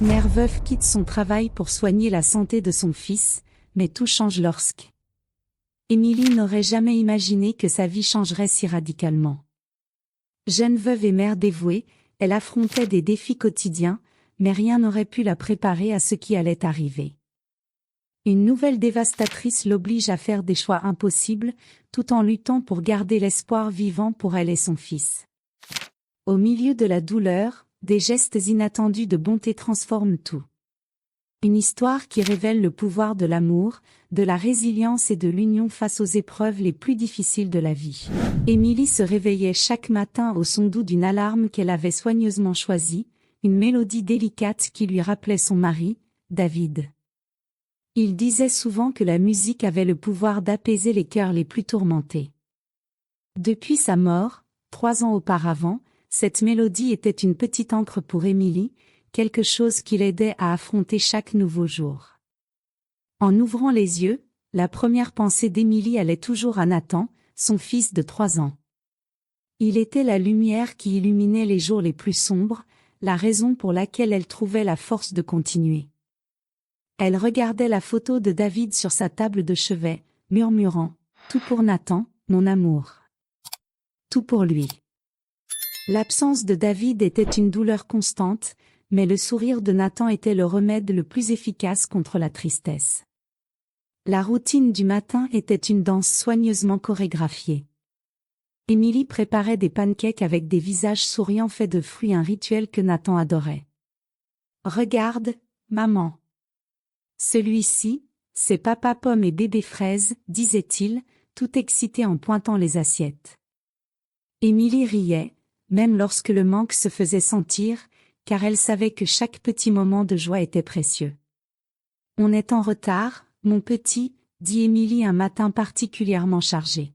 Mère veuve quitte son travail pour soigner la santé de son fils, mais tout change lorsque Émilie n'aurait jamais imaginé que sa vie changerait si radicalement. Jeune veuve et mère dévouée, elle affrontait des défis quotidiens, mais rien n'aurait pu la préparer à ce qui allait arriver. Une nouvelle dévastatrice l'oblige à faire des choix impossibles, tout en luttant pour garder l'espoir vivant pour elle et son fils. Au milieu de la douleur, des gestes inattendus de bonté transforment tout. Une histoire qui révèle le pouvoir de l'amour, de la résilience et de l'union face aux épreuves les plus difficiles de la vie. Émilie se réveillait chaque matin au son doux d'une alarme qu'elle avait soigneusement choisie, une mélodie délicate qui lui rappelait son mari, David. Il disait souvent que la musique avait le pouvoir d'apaiser les cœurs les plus tourmentés. Depuis sa mort, 3 ans auparavant, cette mélodie était une petite ancre pour Émilie, quelque chose qui l'aidait à affronter chaque nouveau jour. En ouvrant les yeux, la première pensée d'Émilie allait toujours à Nathan, son fils de 3 ans. Il était la lumière qui illuminait les jours les plus sombres, la raison pour laquelle elle trouvait la force de continuer. Elle regardait la photo de David sur sa table de chevet, murmurant « Tout pour Nathan, mon amour. Tout pour lui ». L'absence de David était une douleur constante, mais le sourire de Nathan était le remède le plus efficace contre la tristesse. La routine du matin était une danse soigneusement chorégraphiée. Émilie préparait des pancakes avec des visages souriants faits de fruits, un rituel que Nathan adorait. « Regarde, maman. Celui-ci, c'est papa pomme et bébé fraise, disait-il, tout excité en pointant les assiettes. Émilie riait, même lorsque le manque se faisait sentir, car elle savait que chaque petit moment de joie était précieux. « On est en retard, mon petit », dit Émilie un matin particulièrement chargé.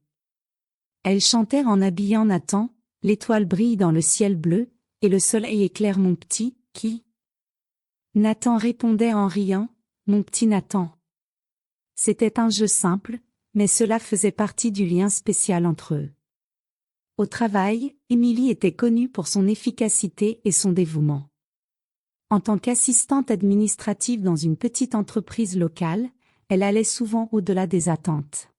Elle chantait en habillant Nathan, « L'étoile brille dans le ciel bleu, et le soleil éclaire mon petit, qui ?» Nathan répondait en riant, « Mon petit Nathan. » C'était un jeu simple, mais cela faisait partie du lien spécial entre eux. Au travail, Émilie était connue pour son efficacité et son dévouement. En tant qu'assistante administrative dans une petite entreprise locale, elle allait souvent au-delà des attentes.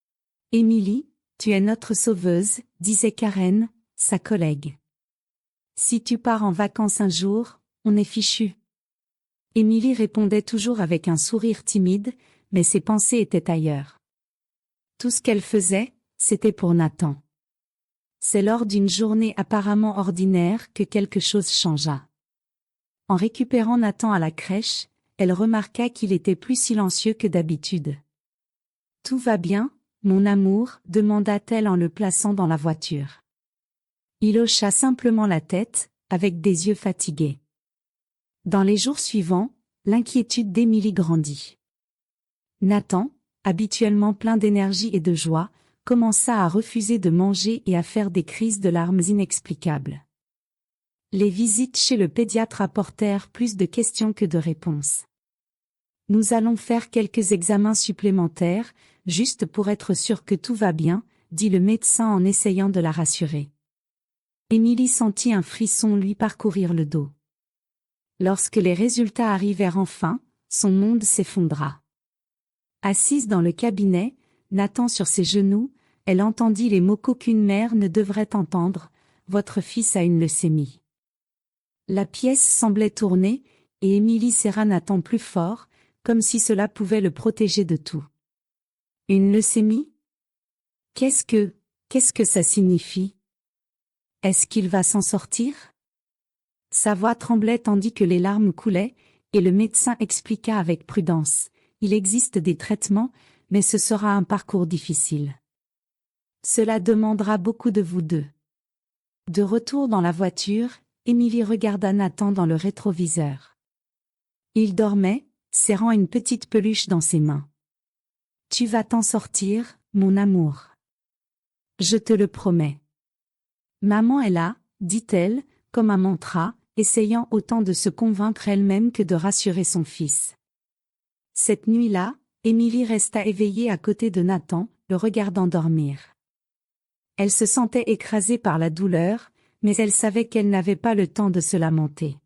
« Émilie, tu es notre sauveuse », disait Karen, sa collègue. « Si tu pars en vacances un jour, on est fichu. » Émilie répondait toujours avec un sourire timide, mais ses pensées étaient ailleurs. Tout ce qu'elle faisait, c'était pour Nathan. C'est lors d'une journée apparemment ordinaire que quelque chose changea. En récupérant Nathan à la crèche, elle remarqua qu'il était plus silencieux que d'habitude. « Tout va bien, mon amour ?» demanda-t-elle en le plaçant dans la voiture. Il hocha simplement la tête, avec des yeux fatigués. Dans les jours suivants, l'inquiétude d'Émilie grandit. Nathan, habituellement plein d'énergie et de joie, commença à refuser de manger et à faire des crises de larmes inexplicables. Les visites chez le pédiatre apportèrent plus de questions que de réponses. « Nous allons faire quelques examens supplémentaires, juste pour être sûr que tout va bien », dit le médecin en essayant de la rassurer. Émilie sentit un frisson lui parcourir le dos. Lorsque les résultats arrivèrent enfin, son monde s'effondra. Assise dans le cabinet, Nathan sur ses genoux, elle entendit les mots qu'aucune mère ne devrait entendre, « Votre fils a une leucémie ». La pièce semblait tourner, et Émilie serra Nathan plus fort, comme si cela pouvait le protéger de tout. Une leucémie ? Qu'est-ce que ça signifie ? Est-ce qu'il va s'en sortir ? Sa voix tremblait tandis que les larmes coulaient, et le médecin expliqua avec prudence. Il existe des traitements, mais ce sera un parcours difficile. Cela demandera beaucoup de vous deux. De retour dans la voiture, Émilie regarda Nathan dans le rétroviseur. Il dormait, serrant une petite peluche dans ses mains. « Tu vas t'en sortir, mon amour. Je te le promets. » Maman est là, dit-elle, comme un mantra, essayant autant de se convaincre elle-même que de rassurer son fils. Cette nuit-là, Émilie resta éveillée à côté de Nathan, le regardant dormir. Elle se sentait écrasée par la douleur, mais elle savait qu'elle n'avait pas le temps de se lamenter.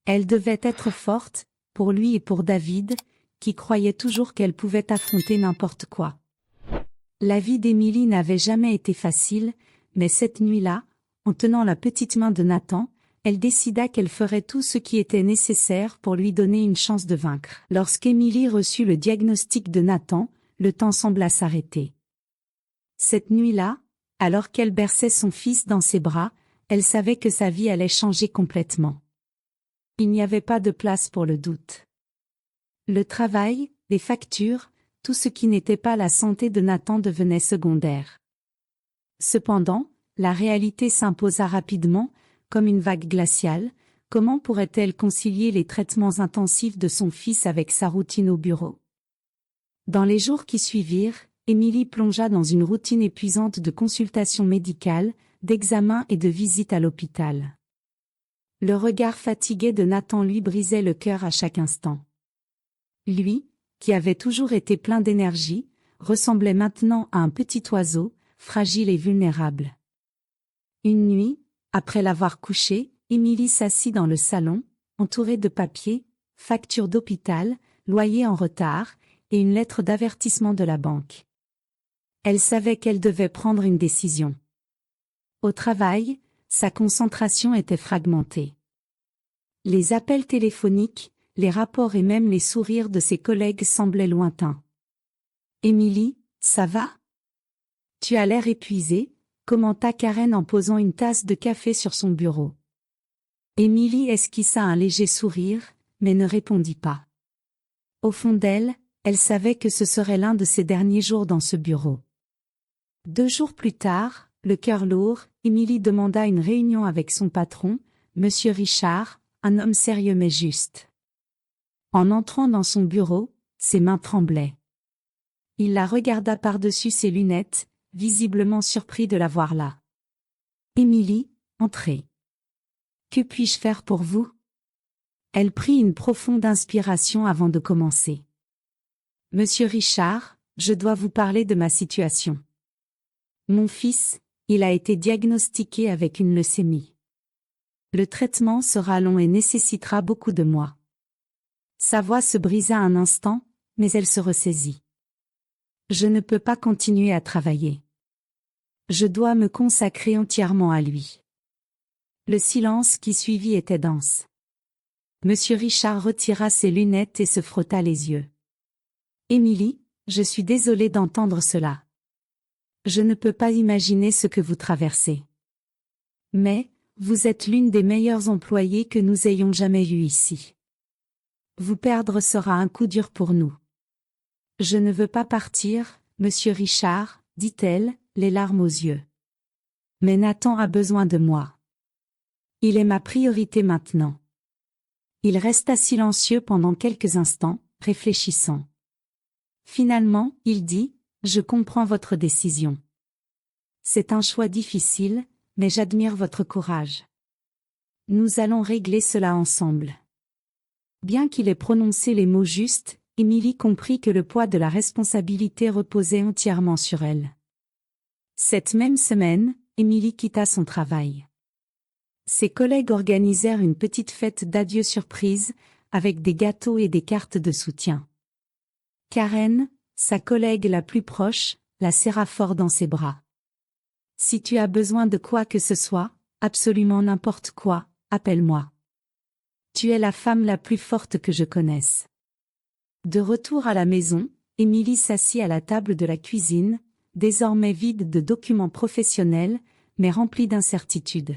Elle devait être forte, pour lui et pour David, qui croyait toujours qu'elle pouvait affronter n'importe quoi. La vie d'Émilie n'avait jamais été facile, mais cette nuit-là, en tenant la petite main de Nathan, elle décida qu'elle ferait tout ce qui était nécessaire pour lui donner une chance de vaincre. Lorsqu'Émilie reçut le diagnostic de Nathan, le temps sembla s'arrêter. Cette nuit-là, alors qu'elle berçait son fils dans ses bras, elle savait que sa vie allait changer complètement. Il n'y avait pas de place pour le doute. Le travail, les factures, tout ce qui n'était pas la santé de Nathan devenait secondaire. Cependant, la réalité s'imposa rapidement, comme une vague glaciale. Comment pourrait-elle concilier les traitements intensifs de son fils avec sa routine au bureau? Dans les jours qui suivirent, Émilie plongea dans une routine épuisante de consultations médicales, d'examens et de visites à l'hôpital. Le regard fatigué de Nathan lui brisait le cœur à chaque instant. Lui, qui avait toujours été plein d'énergie, ressemblait maintenant à un petit oiseau, fragile et vulnérable. Une nuit, après l'avoir couché, Émilie s'assit dans le salon, entourée de papiers, factures d'hôpital, loyer en retard, et une lettre d'avertissement de la banque. Elle savait qu'elle devait prendre une décision. Au travail, sa concentration était fragmentée. Les appels téléphoniques, les rapports et même les sourires de ses collègues semblaient lointains. « Émilie, ça va? Tu as l'air épuisée », commenta Karen en posant une tasse de café sur son bureau. Émilie esquissa un léger sourire, mais ne répondit pas. Au fond d'elle, elle savait que ce serait l'un de ses derniers jours dans ce bureau. 2 jours plus tard, le cœur lourd, Émilie demanda une réunion avec son patron, Monsieur Richard, un homme sérieux mais juste. En entrant dans son bureau, ses mains tremblaient. Il la regarda par-dessus ses lunettes, visiblement surpris de la voir là. « Émilie, entrez. Que puis-je faire pour vous ?» Elle prit une profonde inspiration avant de commencer. « Monsieur Richard, je dois vous parler de ma situation. Mon fils, il a été diagnostiqué avec une leucémie. Le traitement sera long et nécessitera beaucoup de mois. » Sa voix se brisa un instant, mais elle se ressaisit. « Je ne peux pas continuer à travailler. Je dois me consacrer entièrement à lui. » Le silence qui suivit était dense. Monsieur Richard retira ses lunettes et se frotta les yeux. « Émilie, je suis désolé d'entendre cela. Je ne peux pas imaginer ce que vous traversez. Mais, vous êtes l'une des meilleures employées que nous ayons jamais eues ici. Vous perdre sera un coup dur pour nous. Je ne veux pas partir, Monsieur Richard, dit-elle, les larmes aux yeux. Mais Nathan a besoin de moi. Il est ma priorité maintenant. » Il resta silencieux pendant quelques instants, réfléchissant. Finalement, il dit, « Je comprends votre décision. C'est un choix difficile, mais j'admire votre courage. Nous allons régler cela ensemble. » Bien qu'il ait prononcé les mots justes, Émilie comprit que le poids de la responsabilité reposait entièrement sur elle. Cette même semaine, Émilie quitta son travail. Ses collègues organisèrent une petite fête d'adieu surprise, avec des gâteaux et des cartes de soutien. Karen, sa collègue la plus proche, la serra fort dans ses bras. « Si tu as besoin de quoi que ce soit, absolument n'importe quoi, appelle-moi. Tu es la femme la plus forte que je connaisse. » De retour à la maison, Émilie s'assit à la table de la cuisine, désormais vide de documents professionnels, mais remplie d'incertitudes.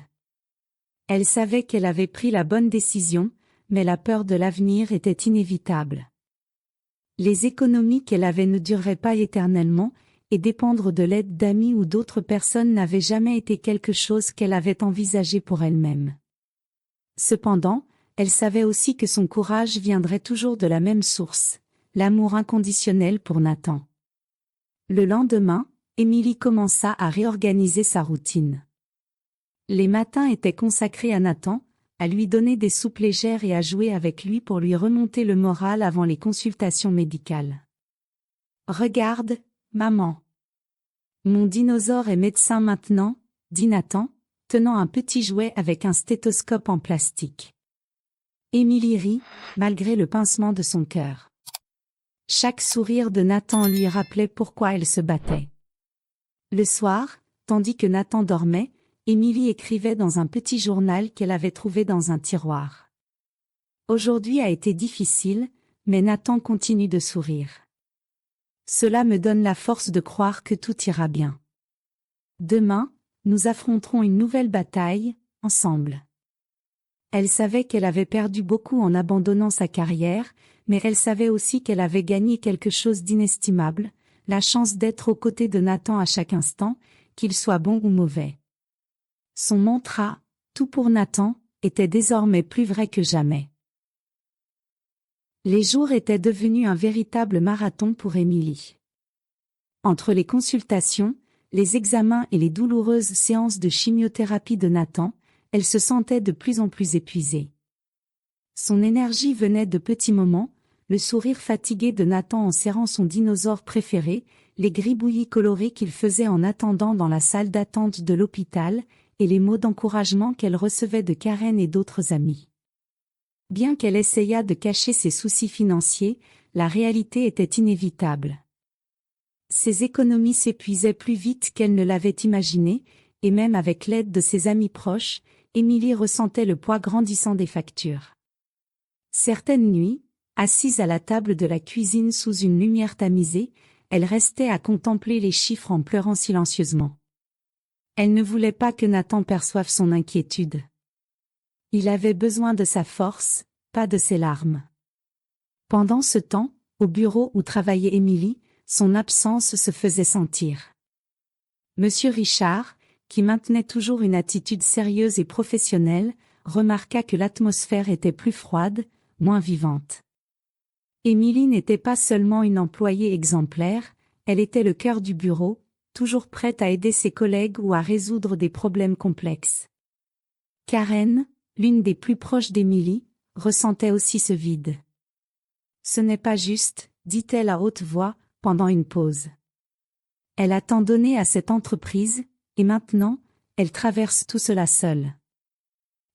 Elle savait qu'elle avait pris la bonne décision, mais la peur de l'avenir était inévitable. Les économies qu'elle avait ne dureraient pas éternellement, et dépendre de l'aide d'amis ou d'autres personnes n'avait jamais été quelque chose qu'elle avait envisagé pour elle-même. Cependant, elle savait aussi que son courage viendrait toujours de la même source, l'amour inconditionnel pour Nathan. Le lendemain, Émilie commença à réorganiser sa routine. Les matins étaient consacrés à Nathan, à lui donner des soupes légères et à jouer avec lui pour lui remonter le moral avant les consultations médicales. « Regarde, maman. Mon dinosaure est médecin maintenant, » dit Nathan, tenant un petit jouet avec un stéthoscope en plastique. Émilie rit, malgré le pincement de son cœur. Chaque sourire de Nathan lui rappelait pourquoi elle se battait. Le soir, tandis que Nathan dormait, Émilie écrivait dans un petit journal qu'elle avait trouvé dans un tiroir. Aujourd'hui a été difficile, mais Nathan continue de sourire. Cela me donne la force de croire que tout ira bien. Demain, nous affronterons une nouvelle bataille, ensemble. Elle savait qu'elle avait perdu beaucoup en abandonnant sa carrière, mais elle savait aussi qu'elle avait gagné quelque chose d'inestimable, la chance d'être aux côtés de Nathan à chaque instant, qu'il soit bon ou mauvais. Son mantra, tout pour Nathan, était désormais plus vrai que jamais. Les jours étaient devenus un véritable marathon pour Émilie. Entre les consultations, les examens et les douloureuses séances de chimiothérapie de Nathan, elle se sentait de plus en plus épuisée. Son énergie venait de petits moments, le sourire fatigué de Nathan en serrant son dinosaure préféré, les gribouillis colorés qu'il faisait en attendant dans la salle d'attente de l'hôpital, et les mots d'encouragement qu'elle recevait de Karen et d'autres amis. Bien qu'elle essayât de cacher ses soucis financiers, la réalité était inévitable. Ses économies s'épuisaient plus vite qu'elle ne l'avait imaginé, et même avec l'aide de ses amis proches, Émilie ressentait le poids grandissant des factures. Certaines nuits, assise à la table de la cuisine sous une lumière tamisée, elle restait à contempler les chiffres en pleurant silencieusement. Elle ne voulait pas que Nathan perçoive son inquiétude. Il avait besoin de sa force, pas de ses larmes. Pendant ce temps, au bureau où travaillait Émilie, son absence se faisait sentir. Monsieur Richard, qui maintenait toujours une attitude sérieuse et professionnelle, remarqua que l'atmosphère était plus froide, moins vivante. Émilie n'était pas seulement une employée exemplaire, elle était le cœur du bureau, toujours prête à aider ses collègues ou à résoudre des problèmes complexes. Karen, l'une des plus proches d'Émilie, ressentait aussi ce vide. « Ce n'est pas juste, dit-elle à haute voix, pendant une pause. Elle a tant donné à cette entreprise, et maintenant, elle traverse tout cela seule. »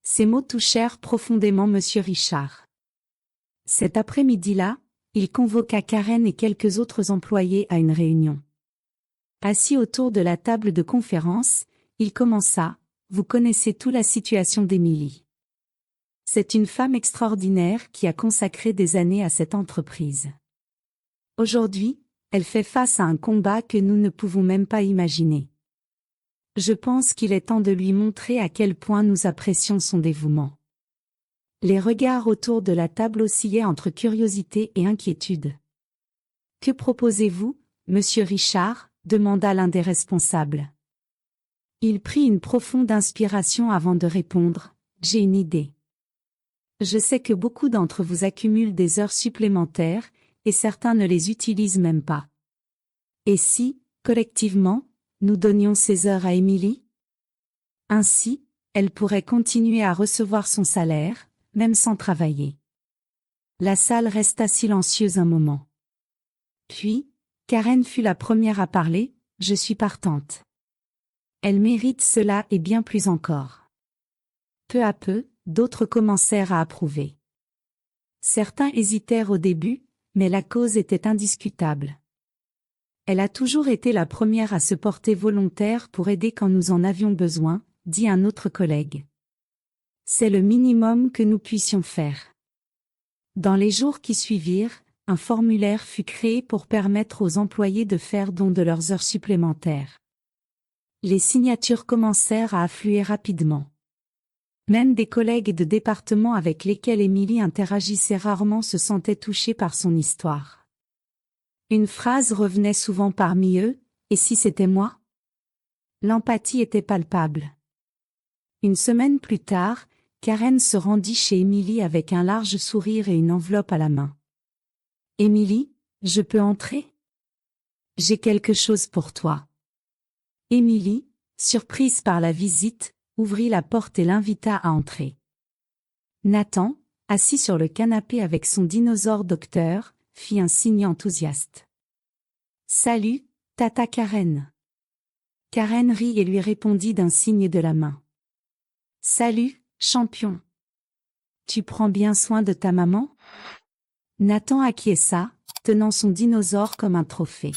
Ces mots touchèrent profondément Monsieur Richard. Cet après-midi-là, il convoqua Karen et quelques autres employés à une réunion. Assis autour de la table de conférence, il commença, « Vous connaissez toute la situation d'Émilie. C'est une femme extraordinaire qui a consacré des années à cette entreprise. Aujourd'hui, elle fait face à un combat que nous ne pouvons même pas imaginer. Je pense qu'il est temps de lui montrer à quel point nous apprécions son dévouement. » Les regards autour de la table oscillaient entre curiosité et inquiétude. « Que proposez-vous, monsieur Richard ?» demanda l'un des responsables. Il prit une profonde inspiration avant de répondre, « J'ai une idée. Je sais que beaucoup d'entre vous accumulent des heures supplémentaires, et certains ne les utilisent même pas. Et si, collectivement, nous donnions ces heures à Émilie? Ainsi, elle pourrait continuer à recevoir son salaire, même sans travailler. » La salle resta silencieuse un moment. Puis, Karen fut la première à parler, « Je suis partante. Elle mérite cela et bien plus encore. » Peu à peu, d'autres commencèrent à approuver. Certains hésitèrent au début, mais la cause était indiscutable. Elle a toujours été la première à se porter volontaire pour aider quand nous en avions besoin, dit un autre collègue. C'est le minimum que nous puissions faire. Dans les jours qui suivirent, un formulaire fut créé pour permettre aux employés de faire don de leurs heures supplémentaires. Les signatures commencèrent à affluer rapidement. Même des collègues de département avec lesquels Émilie interagissait rarement se sentaient touchés par son histoire. Une phrase revenait souvent parmi eux, « Et si c'était moi ?» L'empathie était palpable. Une semaine plus tard, Karen se rendit chez Émilie avec un large sourire et une enveloppe à la main. « Émilie, je peux entrer ? J'ai quelque chose pour toi. » Émilie, surprise par la visite, ouvrit la porte et l'invita à entrer. Nathan, assis sur le canapé avec son dinosaure docteur, fit un signe enthousiaste. « Salut, tata Karen. » Karen rit et lui répondit d'un signe de la main. « Salut, champion. Tu prends bien soin de ta maman? Nathan acquiesça, tenant son dinosaure comme un trophée.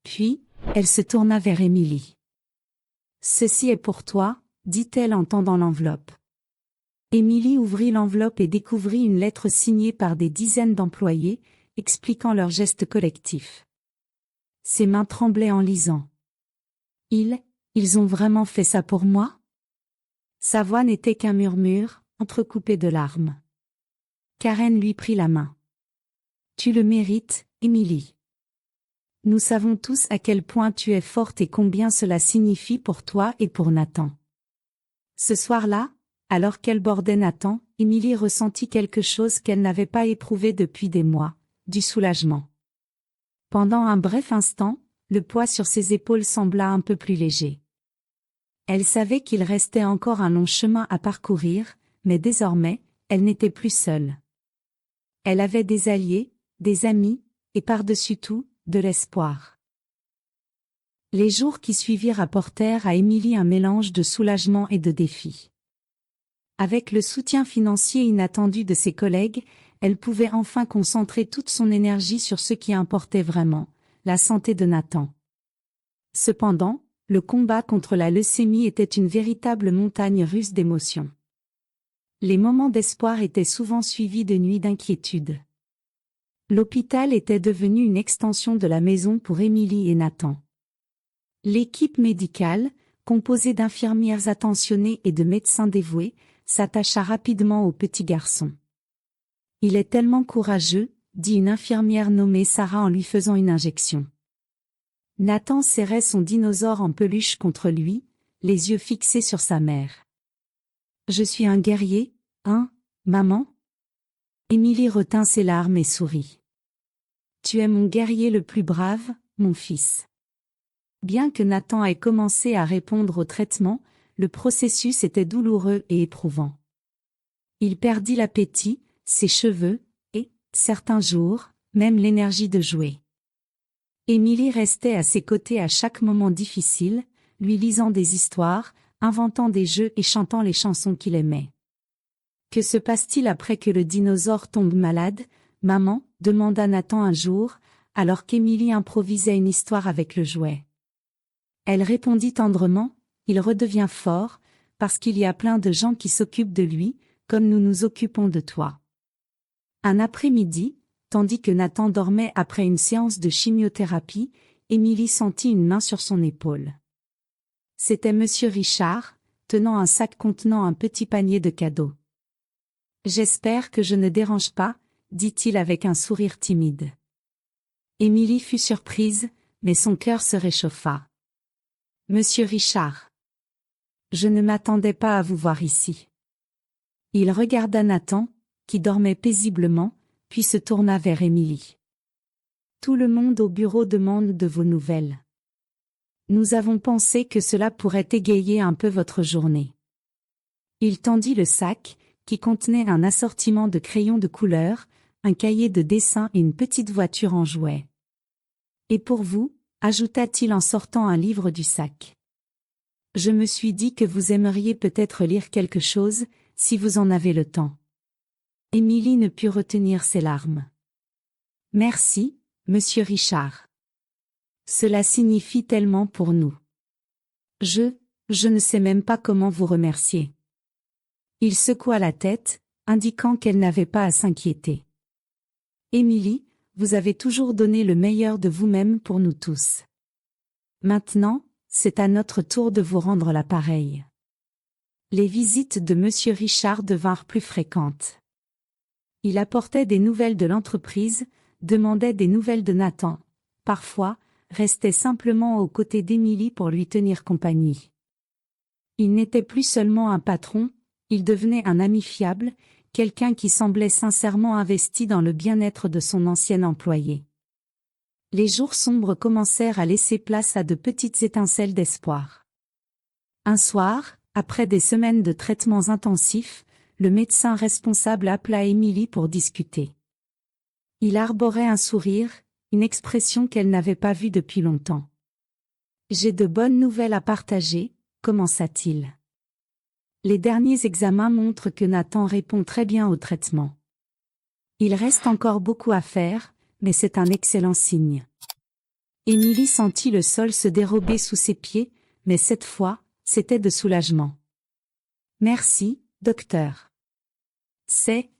Puis, elle se tourna vers Émilie. Ceci est pour toi, dit-elle en tendant l'enveloppe. Émilie ouvrit l'enveloppe et découvrit une lettre signée par des dizaines d'employés, expliquant leur geste collectif. Ses mains tremblaient en lisant. Ils ont vraiment fait ça pour moi? Sa voix n'était qu'un murmure, entrecoupé de larmes. Karen lui prit la main. Tu le mérites, Émilie. Nous savons tous à quel point tu es forte et combien cela signifie pour toi et pour Nathan. Ce soir-là, alors qu'elle bordait Nathan, Émilie ressentit quelque chose qu'elle n'avait pas éprouvé depuis des mois, du soulagement. Pendant un bref instant, le poids sur ses épaules sembla un peu plus léger. Elle savait qu'il restait encore un long chemin à parcourir, mais désormais, elle n'était plus seule. Elle avait des alliés, des amis, et par-dessus tout, de l'espoir. Les jours qui suivirent apportèrent à Émilie un mélange de soulagement et de défi. Avec le soutien financier inattendu de ses collègues, elle pouvait enfin concentrer toute son énergie sur ce qui importait vraiment, la santé de Nathan. Cependant, le combat contre la leucémie était une véritable montagne russe d'émotions. Les moments d'espoir étaient souvent suivis de nuits d'inquiétude. L'hôpital était devenu une extension de la maison pour Émilie et Nathan. L'équipe médicale, composée d'infirmières attentionnées et de médecins dévoués, s'attacha rapidement au petit garçon. « Il est tellement courageux », dit une infirmière nommée Sarah en lui faisant une injection. Nathan serrait son dinosaure en peluche contre lui, les yeux fixés sur sa mère. « Je suis un guerrier, hein, maman ?» Émilie retint ses larmes et sourit. « Tu es mon guerrier le plus brave, mon fils. » Bien que Nathan ait commencé à répondre au traitement, le processus était douloureux et éprouvant. Il perdit l'appétit, ses cheveux, et, certains jours, même l'énergie de jouer. Émilie restait à ses côtés à chaque moment difficile, lui lisant des histoires, inventant des jeux et chantant les chansons qu'il aimait. « Que se passe-t-il après que le dinosaure tombe malade, maman ?» demanda Nathan un jour, alors qu'Émilie improvisait une histoire avec le jouet. Elle répondit tendrement, « Il redevient fort, parce qu'il y a plein de gens qui s'occupent de lui, comme nous nous occupons de toi. » Un après-midi, tandis que Nathan dormait après une séance de chimiothérapie, Émilie sentit une main sur son épaule. C'était Monsieur Richard, tenant un sac contenant un petit panier de cadeaux. « J'espère que je ne dérange pas, » dit-il avec un sourire timide. Émilie fut surprise, mais son cœur se réchauffa. « Monsieur Richard. Je ne m'attendais pas à vous voir ici. » Il regarda Nathan, qui dormait paisiblement, puis se tourna vers Émilie. « Tout le monde au bureau demande de vos nouvelles. Nous avons pensé que cela pourrait égayer un peu votre journée. » Il tendit le sac, qui contenait un assortiment de crayons de couleur, un cahier de dessin et une petite voiture en jouet. « Et pour vous ?» ajouta-t-il en sortant un livre du sac. « Je me suis dit que vous aimeriez peut-être lire quelque chose, si vous en avez le temps. » Émilie ne put retenir ses larmes. « Merci, Monsieur Richard. Cela signifie tellement pour nous. Je ne sais même pas comment vous remercier. » Il secoua la tête, indiquant qu'elle n'avait pas à s'inquiéter. « Émilie, vous avez toujours donné le meilleur de vous-même pour nous tous. Maintenant, c'est à notre tour de vous rendre l'appareil. » Les visites de Monsieur Richard devinrent plus fréquentes. Il apportait des nouvelles de l'entreprise, demandait des nouvelles de Nathan, parfois, restait simplement aux côtés d'Émilie pour lui tenir compagnie. Il n'était plus seulement un patron, il devenait un ami fiable, quelqu'un qui semblait sincèrement investi dans le bien-être de son ancien employé. Les jours sombres commencèrent à laisser place à de petites étincelles d'espoir. Un soir, après des semaines de traitements intensifs, le médecin responsable appela Émilie pour discuter. Il arborait un sourire, une expression qu'elle n'avait pas vue depuis longtemps. « J'ai de bonnes nouvelles à partager », commença-t-il. Les derniers examens montrent que Nathan répond très bien au traitement. Il reste encore beaucoup à faire, mais c'est un excellent signe. Émilie sentit le sol se dérober sous ses pieds, mais cette fois, c'était de soulagement. Merci, docteur. C'est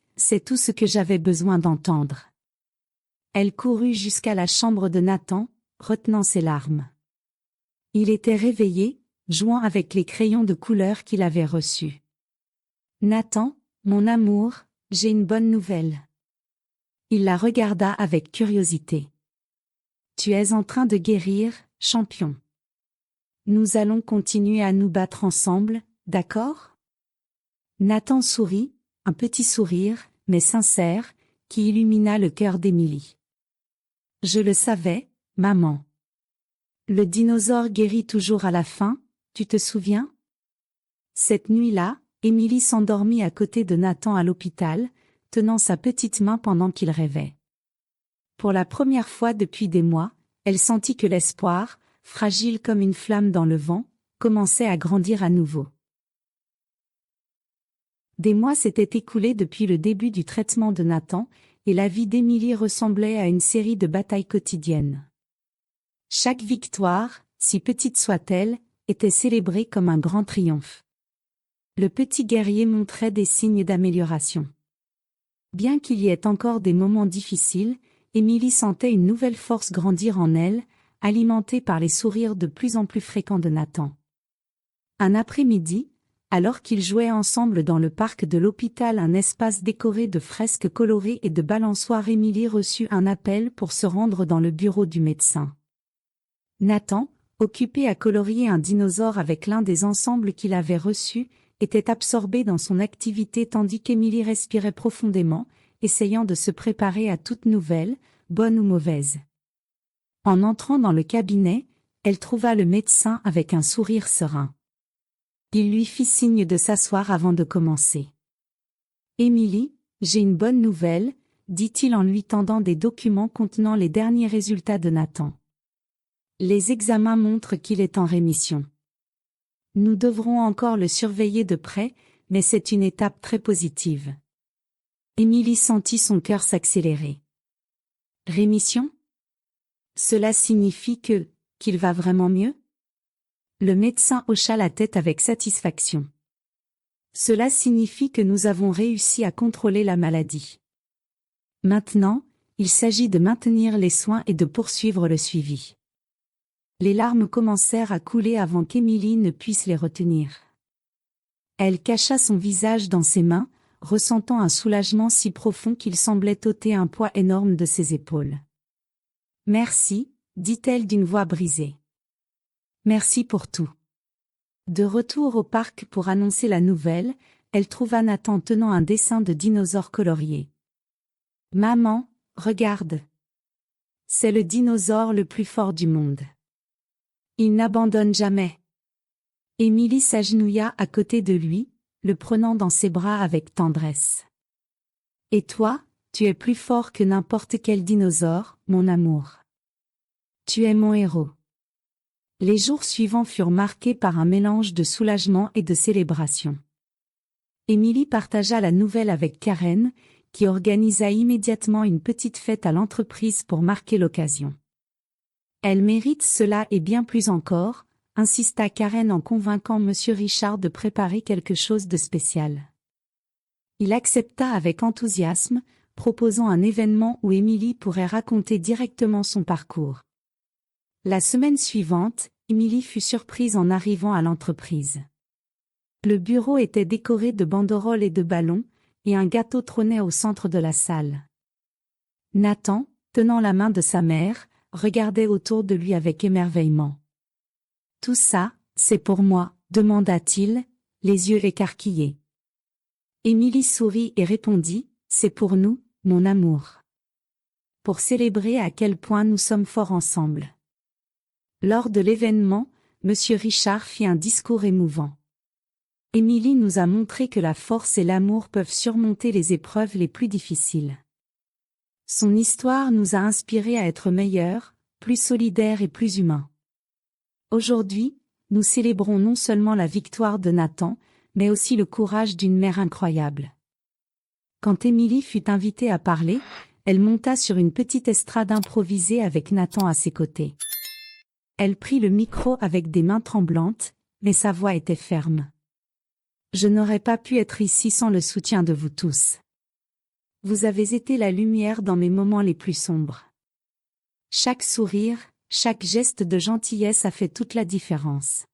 tout ce que j'avais besoin d'entendre. Elle courut jusqu'à la chambre de Nathan, retenant ses larmes. Il était réveillé, jouant avec les crayons de couleur qu'il avait reçus. Nathan, mon amour, j'ai une bonne nouvelle. Il la regarda avec curiosité. Tu es en train de guérir, champion. Nous allons continuer à nous battre ensemble, d'accord? Nathan sourit, un petit sourire, mais sincère, qui illumina le cœur d'Émilie. Je le savais, maman. Le dinosaure guérit toujours à la fin, tu te souviens? Cette nuit-là, Émilie s'endormit à côté de Nathan à l'hôpital, tenant sa petite main pendant qu'il rêvait. Pour la première fois depuis des mois, elle sentit que l'espoir, fragile comme une flamme dans le vent, commençait à grandir à nouveau. Des mois s'étaient écoulés depuis le début du traitement de Nathan, et la vie d'Émilie ressemblait à une série de batailles quotidiennes. Chaque victoire, si petite soit-elle, était célébrée comme un grand triomphe. Le petit guerrier montrait des signes d'amélioration. Bien qu'il y ait encore des moments difficiles, Émilie sentait une nouvelle force grandir en elle, alimentée par les sourires de plus en plus fréquents de Nathan. Un après-midi, alors qu'ils jouaient ensemble dans le parc de l'hôpital, un espace décoré de fresques colorées et de balançoires, Émilie reçut un appel pour se rendre dans le bureau du médecin. Nathan, occupé à colorier un dinosaure avec l'un des ensembles qu'il avait reçus, était absorbé dans son activité tandis qu'Émilie respirait profondément, essayant de se préparer à toute nouvelle, bonne ou mauvaise. En entrant dans le cabinet, elle trouva le médecin avec un sourire serein. Il lui fit signe de s'asseoir avant de commencer. « Émilie, j'ai une bonne nouvelle », dit-il en lui tendant des documents contenant les derniers résultats de Nathan. Les examens montrent qu'il est en rémission. Nous devrons encore le surveiller de près, mais c'est une étape très positive. Émilie sentit son cœur s'accélérer. Rémission? Cela signifie qu'il va vraiment mieux? Le médecin hocha la tête avec satisfaction. Cela signifie que nous avons réussi à contrôler la maladie. Maintenant, il s'agit de maintenir les soins et de poursuivre le suivi. Les larmes commencèrent à couler avant qu'Émilie ne puisse les retenir. Elle cacha son visage dans ses mains, ressentant un soulagement si profond qu'il semblait ôter un poids énorme de ses épaules. « Merci », dit-elle d'une voix brisée. « Merci pour tout. » De retour au parc pour annoncer la nouvelle, elle trouva Nathan tenant un dessin de dinosaure colorié. « Maman, regarde. C'est le dinosaure le plus fort du monde. Il n'abandonne jamais. » Émilie s'agenouilla à côté de lui, le prenant dans ses bras avec tendresse. « Et toi, tu es plus fort que n'importe quel dinosaure, mon amour. Tu es mon héros. » Les jours suivants furent marqués par un mélange de soulagement et de célébration. Émilie partagea la nouvelle avec Karen, qui organisa immédiatement une petite fête à l'entreprise pour marquer l'occasion. « Elle mérite cela et bien plus encore », insista Karen en convainquant Monsieur Richard de préparer quelque chose de spécial. Il accepta avec enthousiasme, proposant un événement où Émilie pourrait raconter directement son parcours. La semaine suivante, Émilie fut surprise en arrivant à l'entreprise. Le bureau était décoré de banderoles et de ballons, et un gâteau trônait au centre de la salle. Nathan, tenant la main de sa mère, regardait autour de lui avec émerveillement. « Tout ça, c'est pour moi ?» demanda-t-il, les yeux écarquillés. Émilie sourit et répondit, « C'est pour nous, mon amour. Pour célébrer à quel point nous sommes forts ensemble. » Lors de l'événement, Monsieur Richard fit un discours émouvant. Émilie nous a montré que la force et l'amour peuvent surmonter les épreuves les plus difficiles. Son histoire nous a inspirés à être meilleurs, plus solidaires et plus humains. Aujourd'hui, nous célébrons non seulement la victoire de Nathan, mais aussi le courage d'une mère incroyable. Quand Émilie fut invitée à parler, elle monta sur une petite estrade improvisée avec Nathan à ses côtés. Elle prit le micro avec des mains tremblantes, mais sa voix était ferme. Je n'aurais pas pu être ici sans le soutien de vous tous. Vous avez été la lumière dans mes moments les plus sombres. Chaque sourire, chaque geste de gentillesse a fait toute la différence.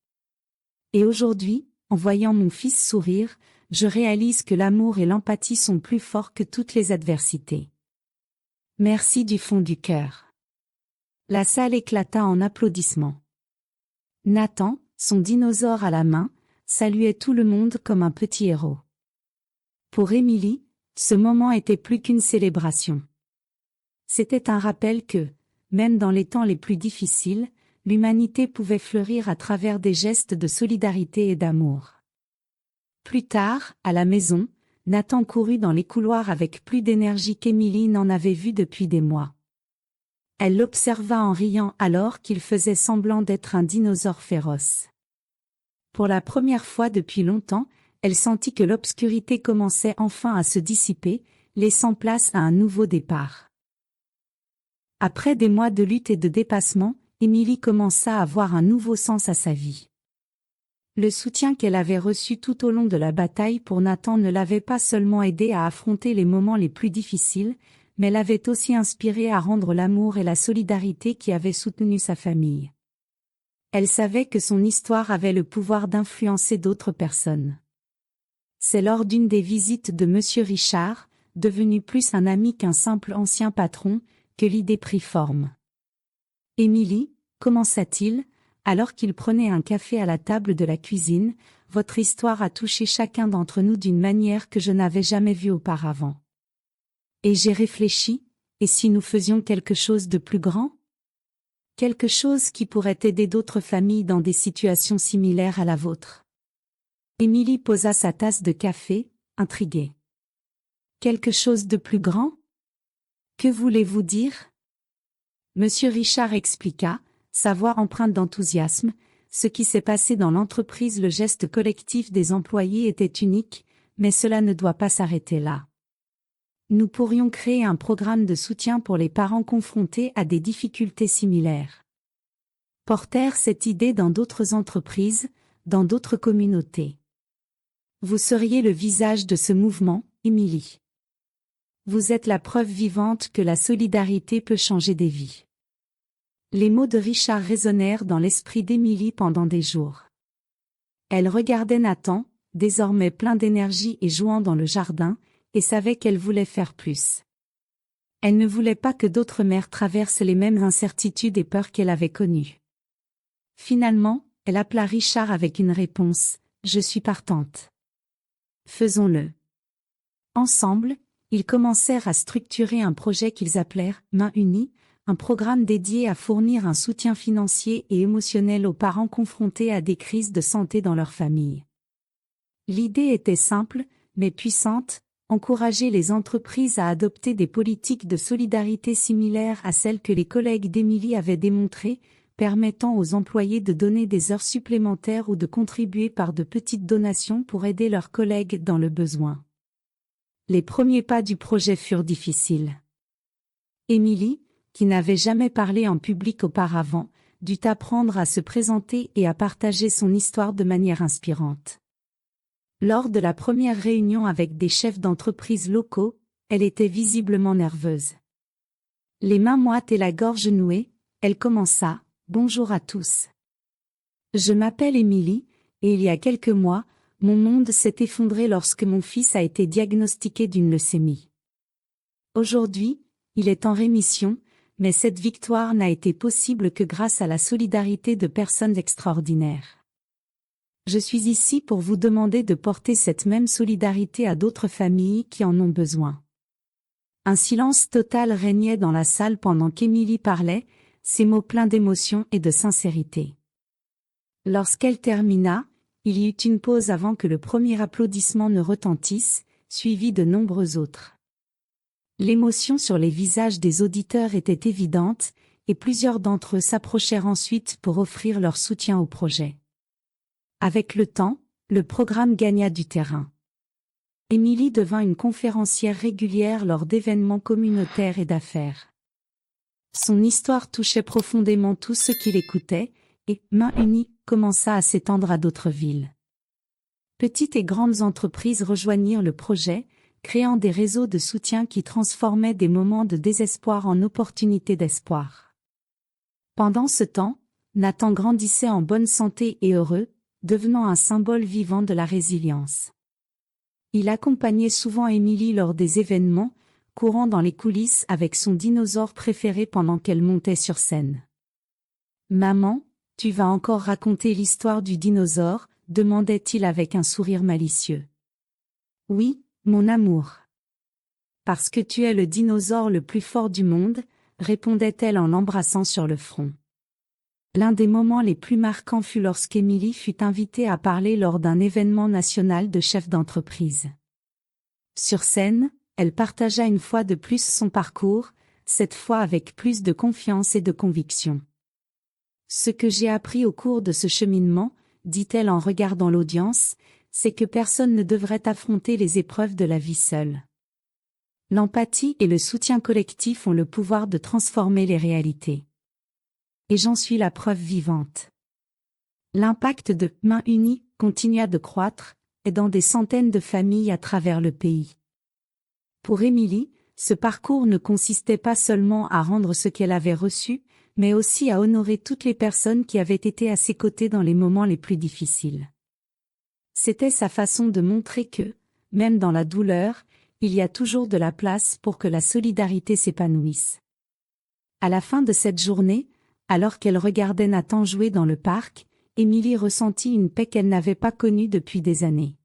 Et aujourd'hui, en voyant mon fils sourire, je réalise que l'amour et l'empathie sont plus forts que toutes les adversités. Merci du fond du cœur. La salle éclata en applaudissements. Nathan, son dinosaure à la main, saluait tout le monde comme un petit héros. Pour Émilie, ce moment était plus qu'une célébration. C'était un rappel que, même dans les temps les plus difficiles, l'humanité pouvait fleurir à travers des gestes de solidarité et d'amour. Plus tard, à la maison, Nathan courut dans les couloirs avec plus d'énergie qu'Émilie n'en avait vu depuis des mois. Elle l'observa en riant alors qu'il faisait semblant d'être un dinosaure féroce. Pour la première fois depuis longtemps, elle sentit que l'obscurité commençait enfin à se dissiper, laissant place à un nouveau départ. Après des mois de lutte et de dépassement, Émilie commença à voir un nouveau sens à sa vie. Le soutien qu'elle avait reçu tout au long de la bataille pour Nathan ne l'avait pas seulement aidé à affronter les moments les plus difficiles, mais l'avait aussi inspiré à rendre l'amour et la solidarité qui avaient soutenu sa famille. Elle savait que son histoire avait le pouvoir d'influencer d'autres personnes. C'est lors d'une des visites de Monsieur Richard, devenu plus un ami qu'un simple ancien patron, que l'idée prit forme. « Émilie, commença-t-il, alors qu'il prenait un café à la table de la cuisine, votre histoire a touché chacun d'entre nous d'une manière que je n'avais jamais vue auparavant. Et j'ai réfléchi, et si nous faisions quelque chose de plus grand ? Quelque chose qui pourrait aider d'autres familles dans des situations similaires à la vôtre. » Émilie posa sa tasse de café, intriguée. « Quelque chose de plus grand ? Que voulez-vous dire ? » Monsieur Richard expliqua, sa voix empreinte d'enthousiasme, ce qui s'est passé dans l'entreprise. Le geste collectif des employés était unique, mais cela ne doit pas s'arrêter là. Nous pourrions créer un programme de soutien pour les parents confrontés à des difficultés similaires. Portèrent cette idée dans d'autres entreprises, dans d'autres communautés. Vous seriez le visage de ce mouvement, Émilie. Vous êtes la preuve vivante que la solidarité peut changer des vies. Les mots de Richard résonnèrent dans l'esprit d'Émilie pendant des jours. Elle regardait Nathan, désormais plein d'énergie et jouant dans le jardin, et savait qu'elle voulait faire plus. Elle ne voulait pas que d'autres mères traversent les mêmes incertitudes et peurs qu'elle avait connues. Finalement, elle appela Richard avec une réponse : « Je suis partante. » Faisons-le. Ensemble, ils commencèrent à structurer un projet qu'ils appelèrent « Mains unies », un programme dédié à fournir un soutien financier et émotionnel aux parents confrontés à des crises de santé dans leur famille. L'idée était simple, mais puissante: encourager les entreprises à adopter des politiques de solidarité similaires à celles que les collègues d'Émilie avaient démontrées, permettant aux employés de donner des heures supplémentaires ou de contribuer par de petites donations pour aider leurs collègues dans le besoin. Les premiers pas du projet furent difficiles. Émilie, qui n'avait jamais parlé en public auparavant, dut apprendre à se présenter et à partager son histoire de manière inspirante. Lors de la première réunion avec des chefs d'entreprise locaux, elle était visiblement nerveuse. Les mains moites et la gorge nouée, elle commença : « Bonjour à tous. Je m'appelle Émilie, et il y a quelques mois, mon monde s'est effondré lorsque mon fils a été diagnostiqué d'une leucémie. Aujourd'hui, il est en rémission, mais cette victoire n'a été possible que grâce à la solidarité de personnes extraordinaires. Je suis ici pour vous demander de porter cette même solidarité à d'autres familles qui en ont besoin. » Un silence total régnait dans la salle pendant qu'Émilie parlait, ses mots pleins d'émotion et de sincérité. Lorsqu'elle termina, il y eut une pause avant que le premier applaudissement ne retentisse, suivi de nombreux autres. L'émotion sur les visages des auditeurs était évidente, et plusieurs d'entre eux s'approchèrent ensuite pour offrir leur soutien au projet. Avec le temps, Le programme gagna du terrain. Émilie devint une conférencière régulière lors d'événements communautaires et d'affaires. Son histoire touchait profondément tous ceux qui l'écoutaient, et, main unie, commença à s'étendre à d'autres villes. Petites et grandes entreprises rejoignirent le projet, créant des réseaux de soutien qui transformaient des moments de désespoir en opportunités d'espoir. Pendant ce temps, Nathan grandissait en bonne santé et heureux, devenant un symbole vivant de la résilience. Il accompagnait souvent Émilie lors des événements, courant dans les coulisses avec son dinosaure préféré pendant qu'elle montait sur scène. « Maman, tu vas encore raconter l'histoire du dinosaure ?» demandait-il avec un sourire malicieux. « Oui, mon amour. Parce que tu es le dinosaure le plus fort du monde, » répondait-elle en l'embrassant sur le front. L'un des moments les plus marquants fut lorsqu'Émilie fut invitée à parler lors d'un événement national de chefs d'entreprise. Sur scène, elle partagea une fois de plus son parcours, cette fois avec plus de confiance et de conviction. « Ce que j'ai appris au cours de ce cheminement, » dit-elle en regardant l'audience, « c'est que personne ne devrait affronter les épreuves de la vie seule. L'empathie et le soutien collectif ont le pouvoir de transformer les réalités. Et j'en suis la preuve vivante. » L'impact de « Mains unies » continua de croître, et dans des centaines de familles à travers le pays. Pour Émilie, ce parcours ne consistait pas seulement à rendre ce qu'elle avait reçu, mais aussi à honorer toutes les personnes qui avaient été à ses côtés dans les moments les plus difficiles. C'était sa façon de montrer que, même dans la douleur, il y a toujours de la place pour que la solidarité s'épanouisse. À la fin de cette journée, alors qu'elle regardait Nathan jouer dans le parc, Émilie ressentit une paix qu'elle n'avait pas connue depuis des années.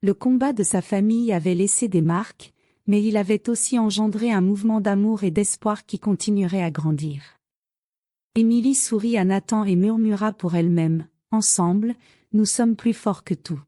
Le combat de sa famille avait laissé des marques, mais il avait aussi engendré un mouvement d'amour et d'espoir qui continuerait à grandir. Émilie sourit à Nathan et murmura pour elle-même, « Ensemble, nous sommes plus forts que tout. »